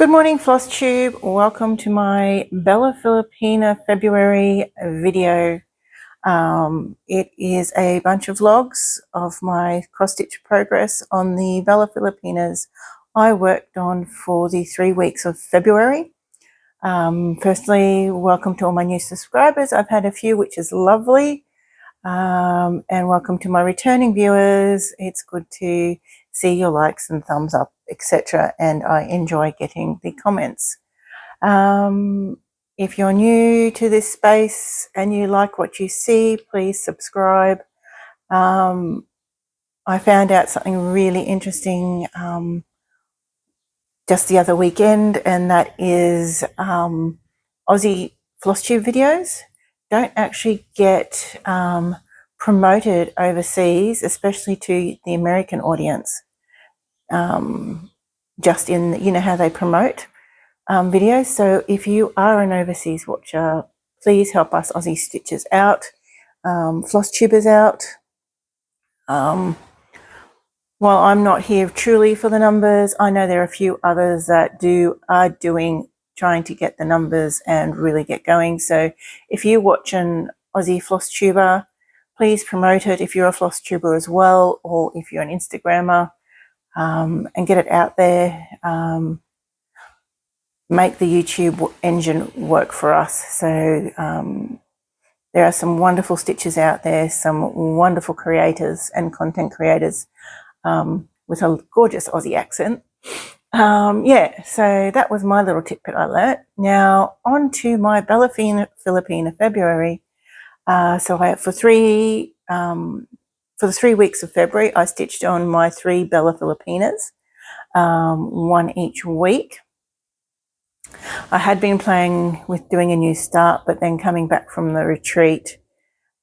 Good morning, Flosstube. Welcome to my Bella Filipina February video. It is a bunch of vlogs of my cross-stitch progress on the Bella Filipinas I worked on for the 3 weeks of February. Firstly, welcome to all my new subscribers. I've had a few, which is lovely. And welcome to my returning viewers. It's good to see your likes and thumbs up, etc. And I enjoy getting the comments. If you're new to this space and you like what you see, please subscribe. I found out something really interesting just the other weekend, and that is Aussie Flosstube videos don't actually get promoted overseas, especially to the American audience. Just in, you know how they promote videos. So if you are an overseas watcher, please help us Aussie Stitchers out, Flosstubers out. While I'm not here truly for the numbers, I know there are a few others that are trying to get the numbers and really get going. So if you watch an Aussie Flosstuber, please promote it if you're a Flosstuber as well, or if you're an Instagrammer, and get it out there. Make the YouTube engine work for us. So there are some wonderful stitches out there, some wonderful creators and content creators with a gorgeous Aussie accent. Yeah, so that was my little tidbit I learnt. Now on to my Bella Filipina February. So for the 3 weeks of February, I stitched on my 3 Bella Filipinas, one each week. I had been playing with doing a new start, but then coming back from the retreat,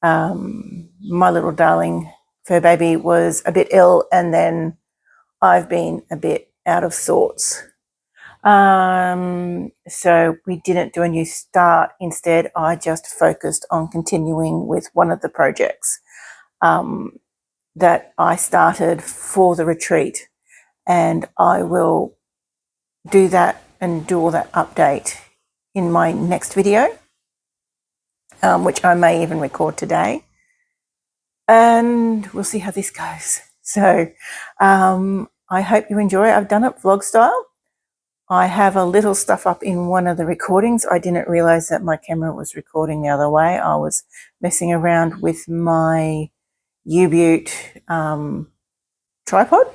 my little darling fur baby was a bit ill, and then I've been a bit out of sorts. So we didn't do a new start. Instead, I just focused on continuing with one of the projects that I started for the retreat, and I will do that and do all that update in my next video, which I may even record today, and we'll see how this goes. So I hope you enjoy it. I've done it vlog style. I have a little stuff up in one of the recordings. I didn't realize that my camera was recording the other way. I was messing around with my U-Butte tripod,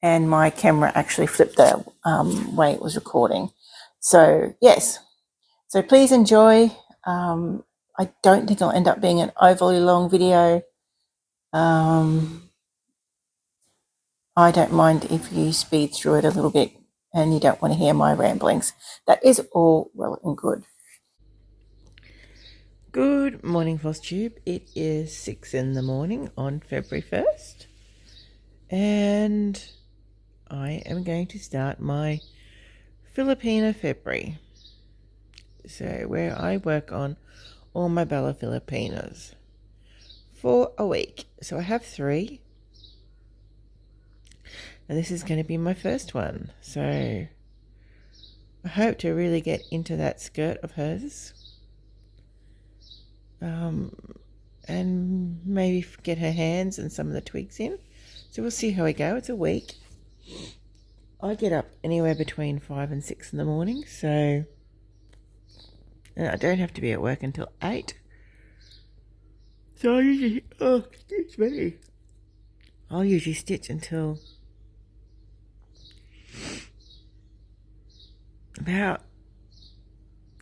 and my camera actually flipped the way it was recording. So yes, so please enjoy. I don't think it'll end up being an overly long video. I don't mind if you speed through it a little bit and you don't want to hear my ramblings. That is all well and good. Good morning, Flosstube. It is 6 in the morning on February 1st, and I am going to start my Filipina February. So where I work on all my Bella Filipinas for a week. So I have 3. And this is going to be my first one. So I hope to really get into that skirt of hers. And maybe get her hands and some of the twigs in. So we'll see how we go. It's a week. I get up anywhere between 5 and 6 in the morning. So I don't have to be at work until 8. So I usually, I'll usually stitch until about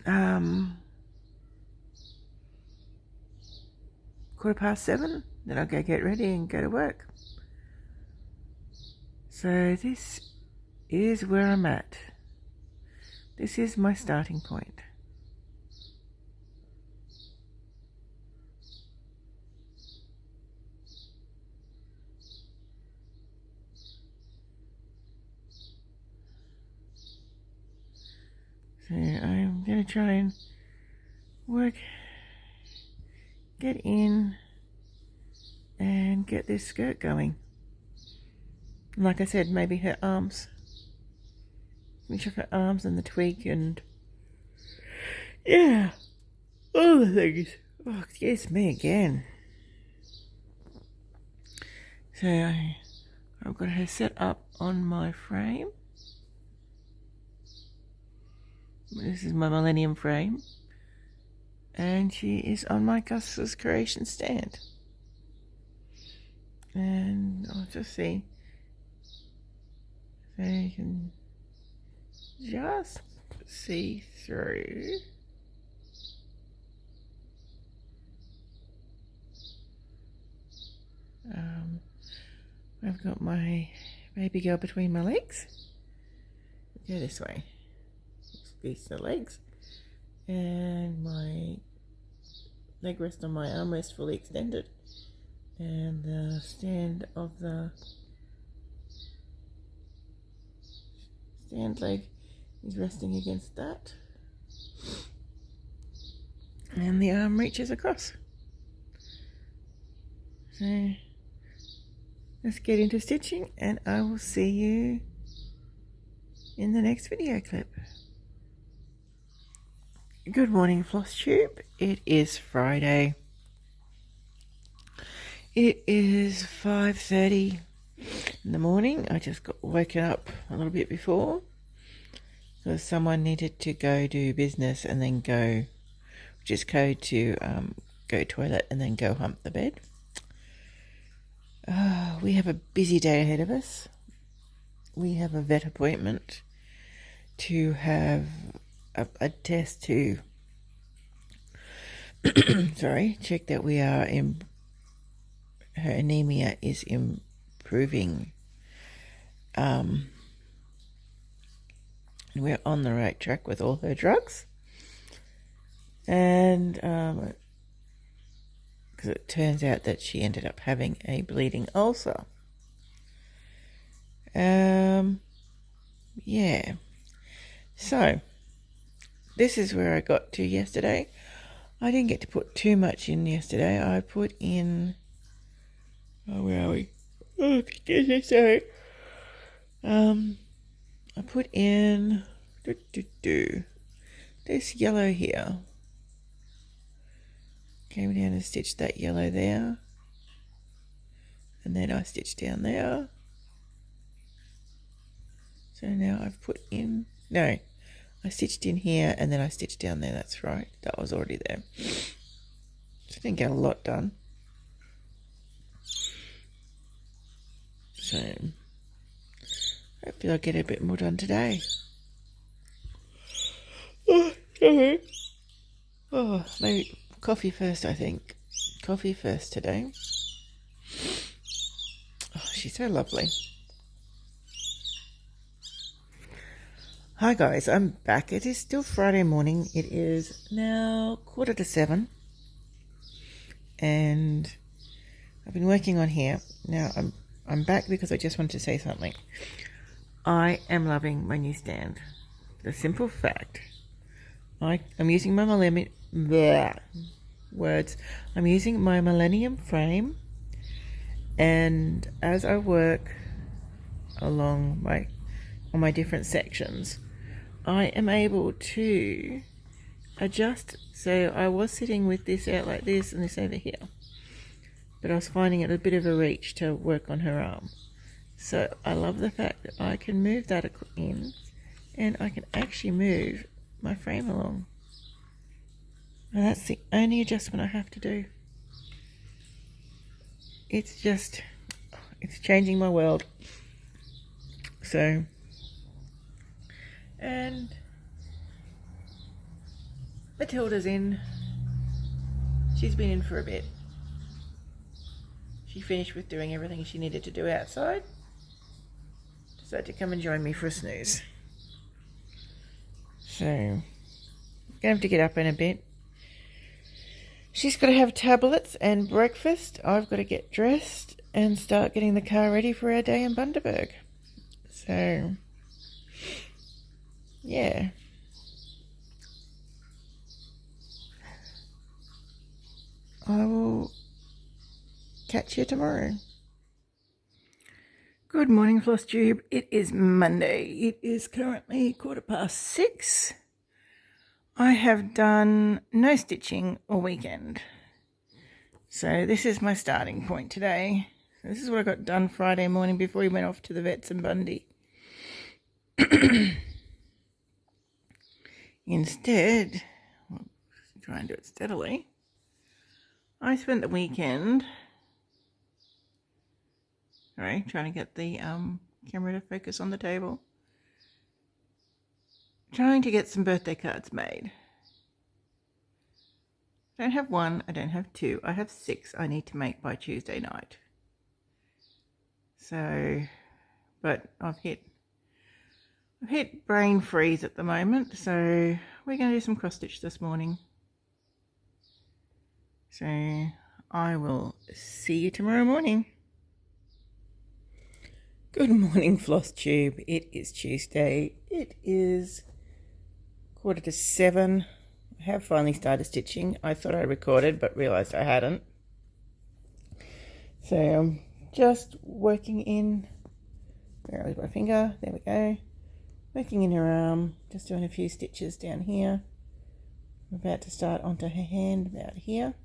7:15. Then I'll go get ready and go to work. So this is where I'm at. This is my starting point. So I'm going to try and get in and get this skirt going. Like I said, maybe her arms finish off her arms and the twig, and yeah, all the things. Oh, excuse me again. So I've got her set up on my frame. This is my Millennium frame, and she is on my Gus's Creation stand. And I'll just see, so you can just see through. I've got my baby girl between my legs. Go this way. These are the legs, and my leg rest on my armrest fully extended, and the stand of the stand leg is resting against that, and the arm reaches across. So let's get into stitching, and I will see you in the next video clip. Good morning, Flosstube. It is Friday. It is 5:30 in the morning. I just got woken up a little bit before because someone needed to go do business and then go, which is code to go toilet and then go hump the bed. We have a busy day ahead of us. We have a vet appointment to have a test to check that we are in, her anemia is improving. We're on the right track with all her drugs, and because it turns out that she ended up having a bleeding ulcer. Yeah, so this is where I got to yesterday. I didn't get to put too much in yesterday. I put in, where are we? Oh, excuse me, sorry. I put in this yellow here. Came down and stitched that yellow there, and then I stitched down there. So now I've put in, no, I stitched in here and then I stitched down there. That's right, that was already there. So I didn't get a lot done. So hopefully I'll get a bit more done today. Oh, sorry. Oh, maybe coffee first, I think. Coffee first today. Oh, she's so lovely. Hi guys, I'm back. It is still Friday morning. It is now 7:15, and I've been working on here. Now I'm back because I just wanted to say something. I am loving my new stand. The simple fact, I'm using my I'm using my Millennium frame, and as I work along on my different sections, I am able to adjust. So I was sitting with this out like this and this over here, but I was finding it a bit of a reach to work on her arm. So I love the fact that I can move that in, and I can actually move my frame along. And that's the only adjustment I have to do. It's changing my world. So, and Matilda's in. She's been in for a bit. She finished with doing everything she needed to do outside. Decided to come and join me for a snooze. So, I'm going to have to get up in a bit. She's got to have tablets and breakfast. I've got to get dressed and start getting the car ready for our day in Bundaberg. So, yeah. I will catch you tomorrow. Good Good morning, Flosstube. It is Monday. It is currently 6:15. I have done no stitching all weekend. So this is my starting point today. This is what I got done Friday morning before we went off to the vets and Bundy. Instead, I'll try and do it steadily. I spent the weekend trying to get the camera to focus on the table. Trying to get some birthday cards made. I don't have one, I don't have two, I have 6 I need to make by Tuesday night. So, but I've hit brain freeze at the moment, so we're going to do some cross stitch this morning. So I will see you tomorrow morning. Good morning, Flosstube. It is Tuesday. It is 6:45. I have finally started stitching. I thought I recorded but realised I hadn't. So I'm just working in, where is my finger? There we go. Working in her arm, just doing a few stitches down here. I'm about to start onto her hand about here.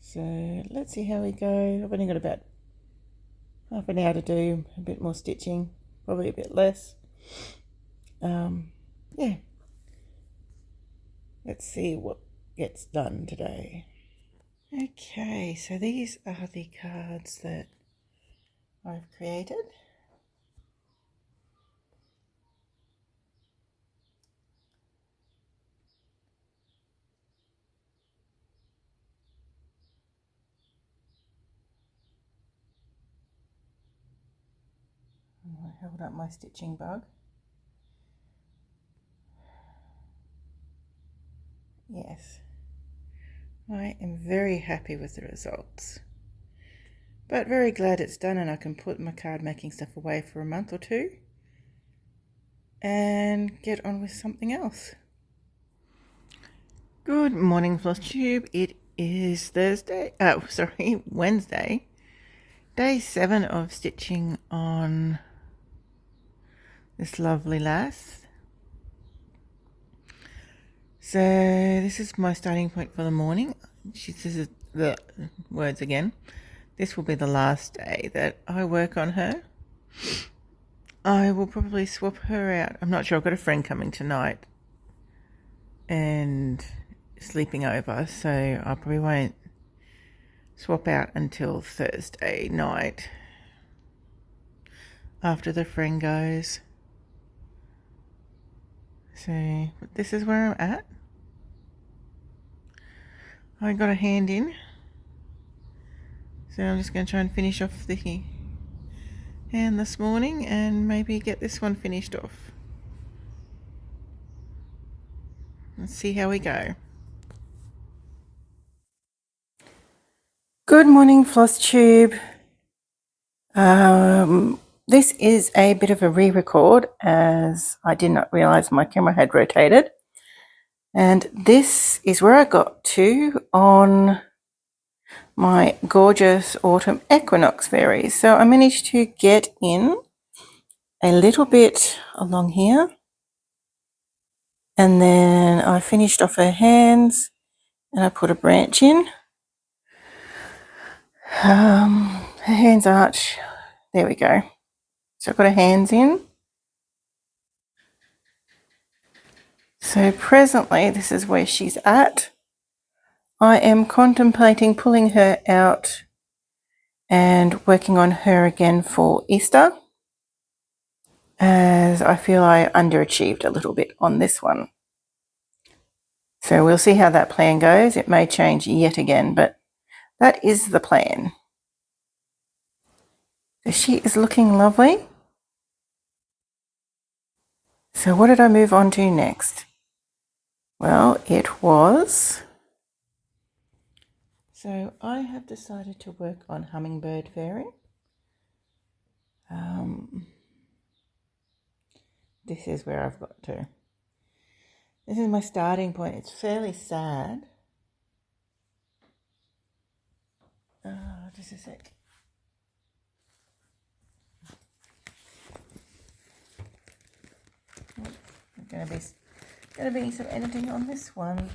So let's see how we go. I've only got about half an hour to do a bit more stitching, probably a bit less. Yeah. Let's see what gets done today. Okay, so these are the cards that I've created. I held up my stitching bug. Yes, I am very happy with the results, but very glad it's done and I can put my card making stuff away for a month or two and get on with something else. Good morning, Flosstube. It is Wednesday, day 7 of stitching on this lovely lass. So this is my starting point for the morning. This is the words again. This will be the last day that I work on her. I will probably swap her out. I'm not sure. I've got a friend coming tonight and sleeping over, so I probably won't swap out until Thursday night after the friend goes. So this is where I'm at. I got a hand in, so I'm just going to try and finish off the hand this morning and maybe get this one finished off. Let's see how we go. Good morning, Flosstube. This is a bit of a re-record as I did not realise my camera had rotated. And this is where I got to on my gorgeous autumn equinox fairies. So I managed to get in a little bit along here. And then I finished off her hands and I put a branch in. Her hands arch. There we go. So I've got her hands in. So presently, this is where she's at. I am contemplating pulling her out and working on her again for Easter, as I feel I underachieved a little bit on this one. So we'll see how that plan goes. It may change yet again, but that is the plan. So she is looking lovely. So what did I move on to next? Well, it was... So I have decided to work on Hummingbird Fairy. This is where I've got to. This is my starting point. It's fairly sad. Just a sec. gonna be some editing on this one.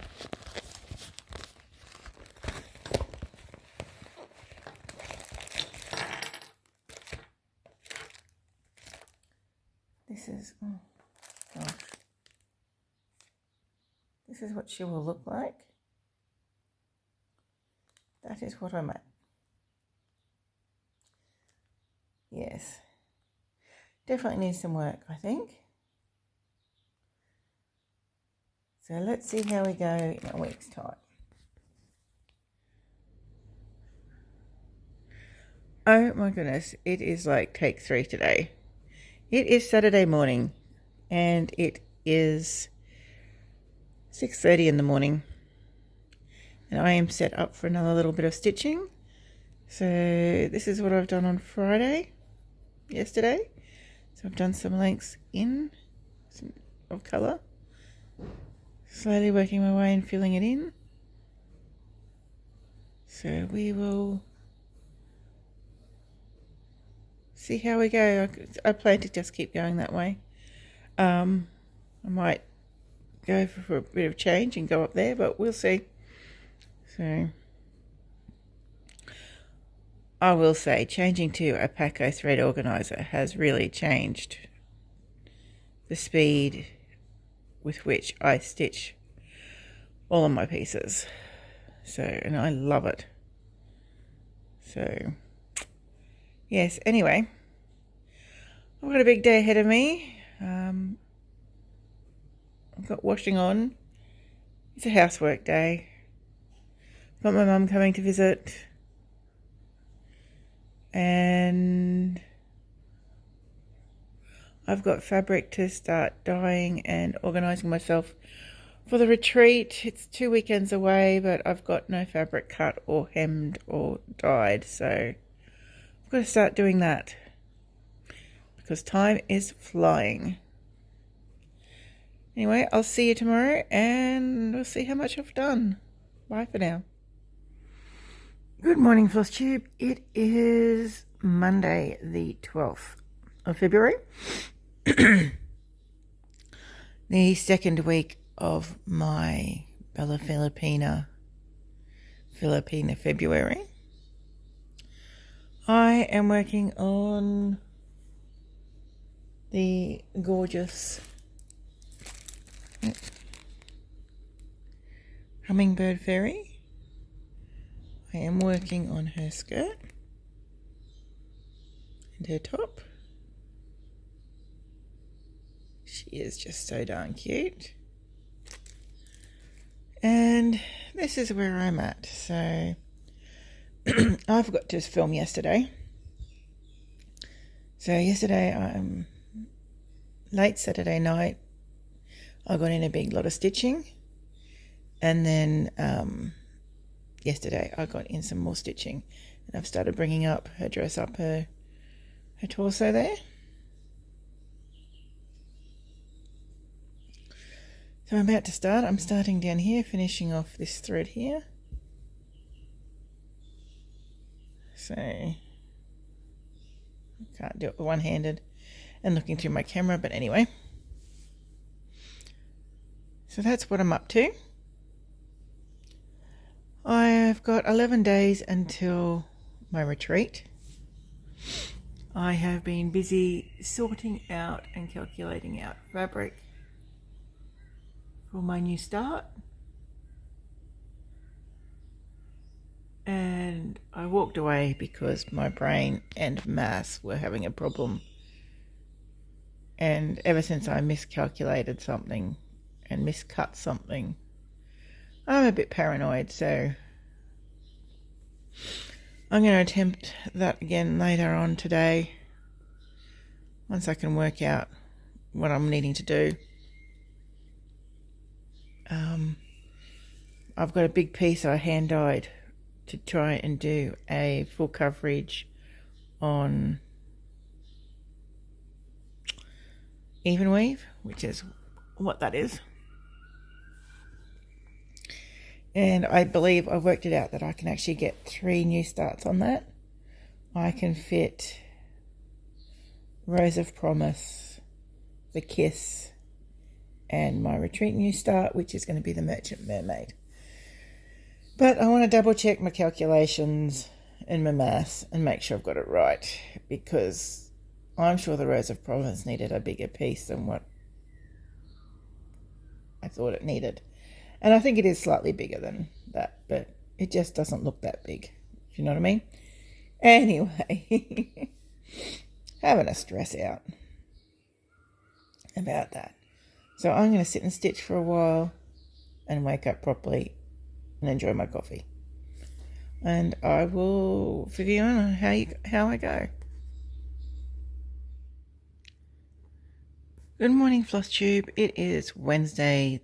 This is, oh gosh, this is what she will look like. That is what I'm at. Yes, definitely needs some work, I think. So let's see how we go in a week's time. Oh my goodness, it is like take 3 today. It is Saturday morning and it is 6:30 in the morning. And I am set up for another little bit of stitching. So this is what I've done on Friday, yesterday. So I've done some lengths in of colour. Slowly working my way and filling it in. So we will see how we go. I plan to just keep going that way. I might go for a bit of change and go up there, but we'll see. So I will say changing to a Paco thread organizer has really changed the speed with which I stitch all of my pieces. So, and I love it. So yes, anyway, I've got a big day ahead of me. I've got washing on. It's a housework day. Got my mum coming to visit. And I've got fabric to start dyeing and organising myself for the retreat. It's 2 weekends away, but I've got no fabric cut or hemmed or dyed. So I've got to start doing that because time is flying. Anyway, I'll see you tomorrow and we'll see how much I've done. Bye for now. Good morning, Flosstube. It is Monday, the 12th of February. The second week of my Bella Filipina February. I am working on the gorgeous Hummingbird fairy. I am working on her skirt and her top. She is just so darn cute. And this is where I'm at. So I forgot to film yesterday. So yesterday, late Saturday night, I got in a big lot of stitching. And then yesterday I got in some more stitching. And I've started bringing up her dress up her torso there. So I'm about to start. I'm starting down here, finishing off this thread here. So I can't do it with one-handed and looking through my camera, but anyway. So that's what I'm up to. I've got 11 days until my retreat. I have been busy sorting out and calculating out fabric for my new start. And I walked away because my brain and maths were having a problem. And ever since I miscalculated something and miscut something, I'm a bit paranoid, so I'm going to attempt that again later on today once I can work out what I'm needing to do. I've got a big piece I hand dyed to try and do a full coverage on even weave, which is what that is. And I believe I've worked it out that I can actually get 3 new starts on that. I can fit Rose of Promise, The Kiss, and my retreat new start, which is going to be the Merchant Mermaid. But I want to double check my calculations and my maths and make sure I've got it right, because I'm sure the Rose of Provence needed a bigger piece than what I thought it needed. And I think it is slightly bigger than that, but it just doesn't look that big. You know what I mean? Anyway, having a stress out about that. So I'm going to sit and stitch for a while and wake up properly and enjoy my coffee. And I will figure out how I go. Good morning, Flosstube. It is Wednesday,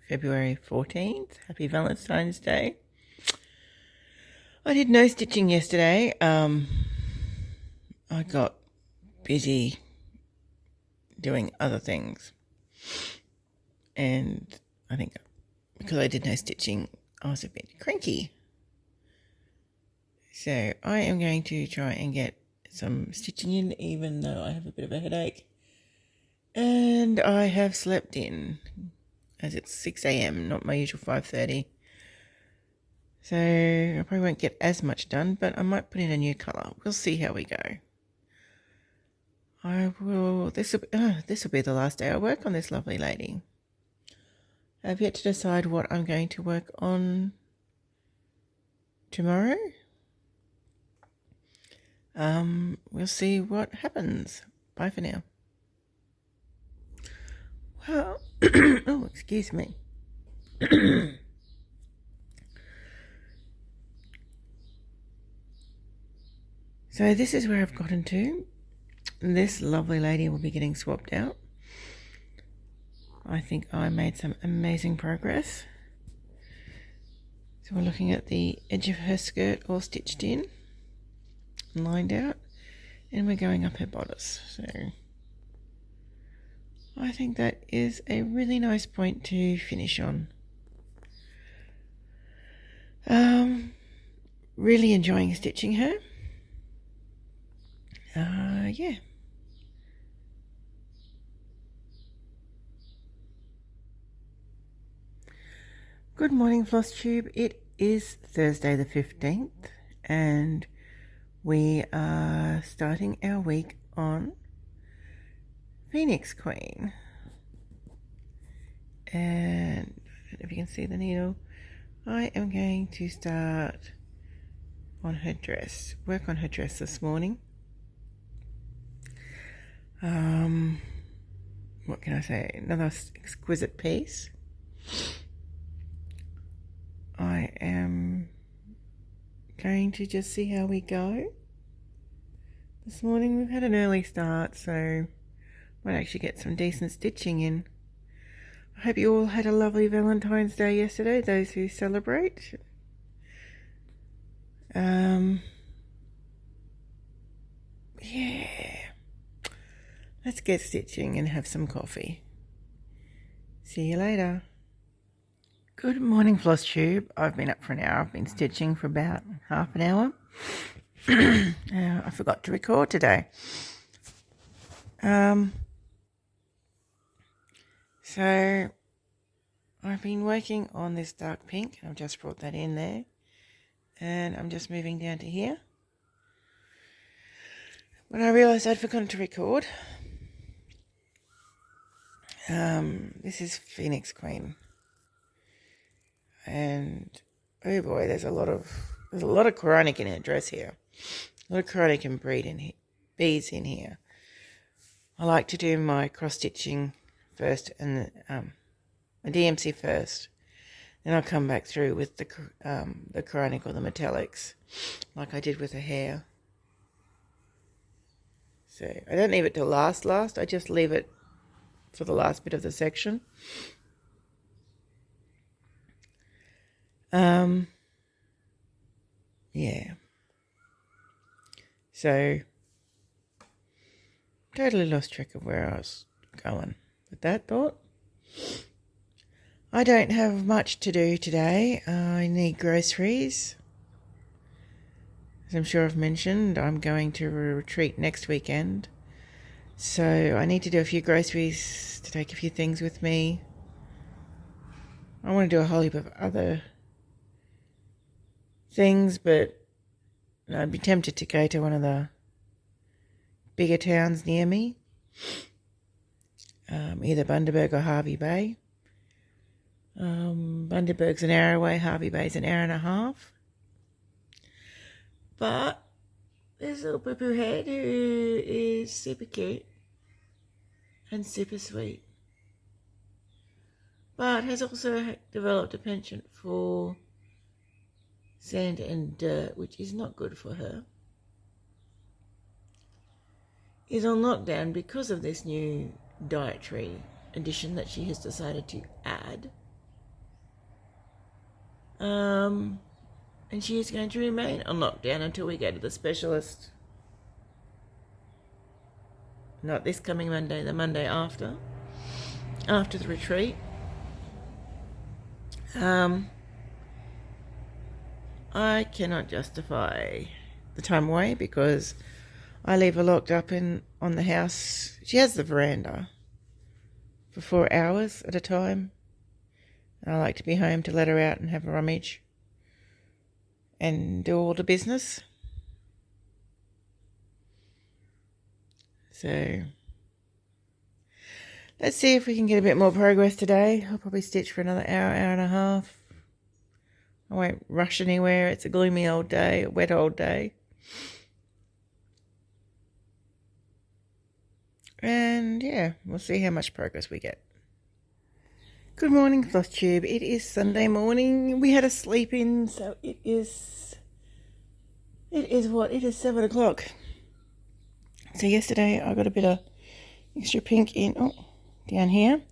February 14th. Happy Valentine's Day. I did no stitching yesterday. I got busy doing other things. And I think because I did no stitching, I was a bit cranky. So I am going to try and get some stitching in, even though I have a bit of a headache. And I have slept in, as it's 6 a.m, not my usual 5:30. So I probably won't get as much done, but I might put in a new colour. We'll see how we go. This will be the last day I work on this lovely lady. I have yet to decide what I'm going to work on tomorrow. We'll see what happens. Bye for now. Well, oh, excuse me. So this is where I've gotten to. This lovely lady will be getting swapped out. I think I made some amazing progress. So we're looking at the edge of her skirt all stitched in and lined out, and we're going up her bodice. So I think that is a really nice point to finish on. Really enjoying stitching her. Yeah. Good morning, Flosstube. It is Thursday the 15th, and we are starting our week on Phoenix Queen. And I don't know if you can see the needle. I am going to start on her dress, work on her dress this morning. What can I say? Another exquisite piece. I am going to just see how we go. This morning we've had an early start, so might actually get some decent stitching in. I hope you all had a lovely Valentine's Day yesterday, those who celebrate. Yeah. Let's get stitching and have some coffee. See you later. Good morning, Flosstube. I've been up for an hour. I've been stitching for about half an hour. I forgot to record today. So I've been working on this dark pink. I've just brought that in there. And I'm just moving down to here. When I realised I'd forgotten to record. This is Phoenix Queen. And oh boy, there's a lot of coronic in her dress here. A lot of coronic and beads in here. I like to do my cross stitching first and my DMC first. Then I'll come back through with the coronic or the metallics, like I did with the hair. So I don't leave it till last. I just leave it for the last bit of the section. Yeah. So totally lost track of where I was going with that thought. I don't have much to do today. I need groceries. As I'm sure I've mentioned, I'm going to a retreat next weekend. So I need to do a few groceries to take a few things with me. I want to do a whole heap of other things, but I'd be tempted to go to one of the bigger towns near me, either Bundaberg or Hervey Bay. Bundaberg's an hour away, Hervey Bay's an hour and a half. But there's a little poo-poo head who is super cute and super sweet, but has also developed a penchant for sand and dirt, which is not good for her. Is on lockdown because of this new dietary addition that she has decided to add. And she is going to remain on lockdown until we go to the specialist. Not this coming Monday, the Monday after the retreat. I cannot justify the time away because I leave her locked up on the house. She has the veranda for 4 hours at a time. And I like to be home to let her out and have a rummage and do all the business. So let's see if we can get a bit more progress today. I'll probably stitch for another hour and a half. I won't rush anywhere. It's a gloomy old day, a wet old day. And yeah, we'll see how much progress we get. Good morning, Flosstube. It is Sunday morning. We had a sleep in, so it is what? It is 7 o'clock. So yesterday I got a bit of extra pink in, down here.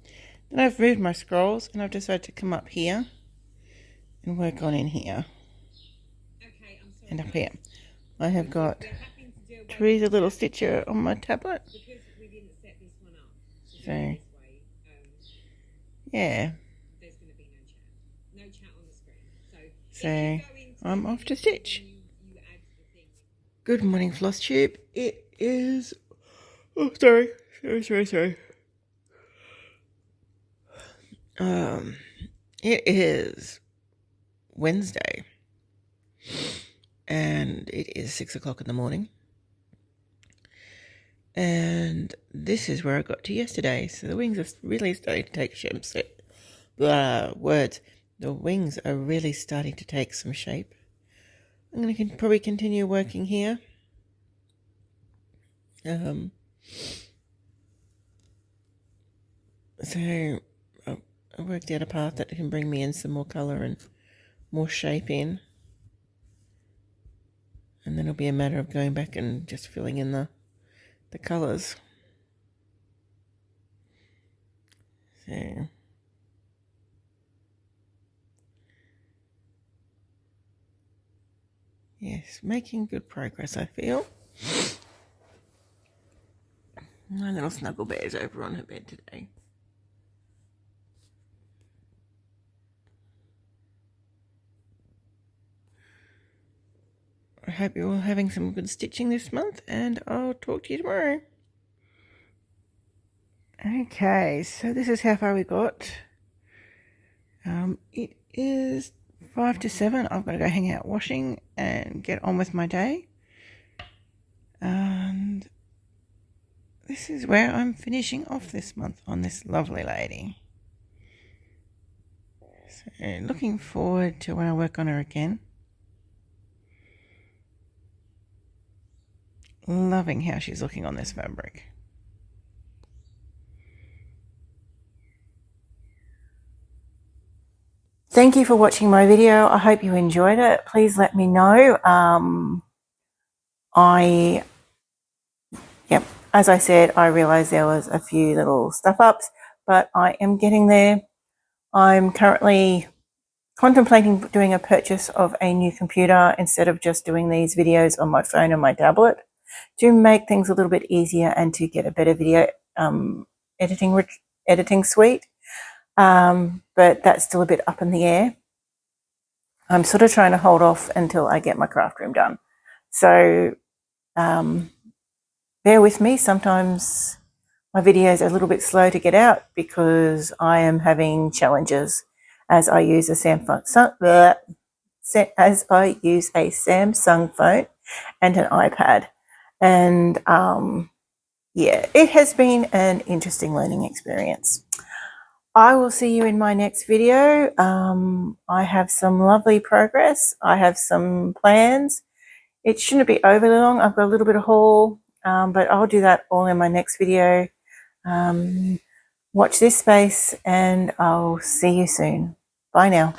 Then I've moved my scrolls and I've decided to come up here and work on in here. Okay, I'm sorry. And up here. I have got Teresa Little Stitcher on my tablet. Because we didn't set this one up. So yeah. There's going to be no chat on the screen. So I'm off to stitch. Good morning, Flosstube. It is... sorry. It is Wednesday. And it is 6 o'clock in the morning. And this is where I got to yesterday. So the wings are really starting to take shape. The wings are really starting to take some shape. I'm going to probably continue working here. So I worked out a path that can bring me in some more colour and more shape in. And then it'll be a matter of going back and just filling in the colours. So yes, making good progress, I feel. My little snuggle bear's over on her bed today. I hope you're all having some good stitching this month, and I'll talk to you tomorrow. Okay, so this is how far we got. It is 5 to 7. I've got to go hang out washing and get on with my day. And this is where I'm finishing off this month on this lovely lady. So looking forward to when I work on her again. Loving how she's looking on this fabric. Thank you for watching my video. I hope you enjoyed it. Please let me know. As I said, I realized there was a few little stuff ups, but I am getting there. I'm currently contemplating doing a purchase of a new computer instead of just doing these videos on my phone and my tablet, to make things a little bit easier and to get a better video editing suite. But that's still a bit up in the air. I'm sort of trying to hold off until I get my craft room done. So bear with me. Sometimes my videos are a little bit slow to get out because I am having challenges as I use a Samsung phone and an iPad. And yeah, it has been an interesting learning experience. I will see you in my next video. I have some lovely progress. I have some plans. It shouldn't be overly long. I've got a little bit of haul, but I'll do that all in my next video. Watch this space, and I'll see you soon. Bye now.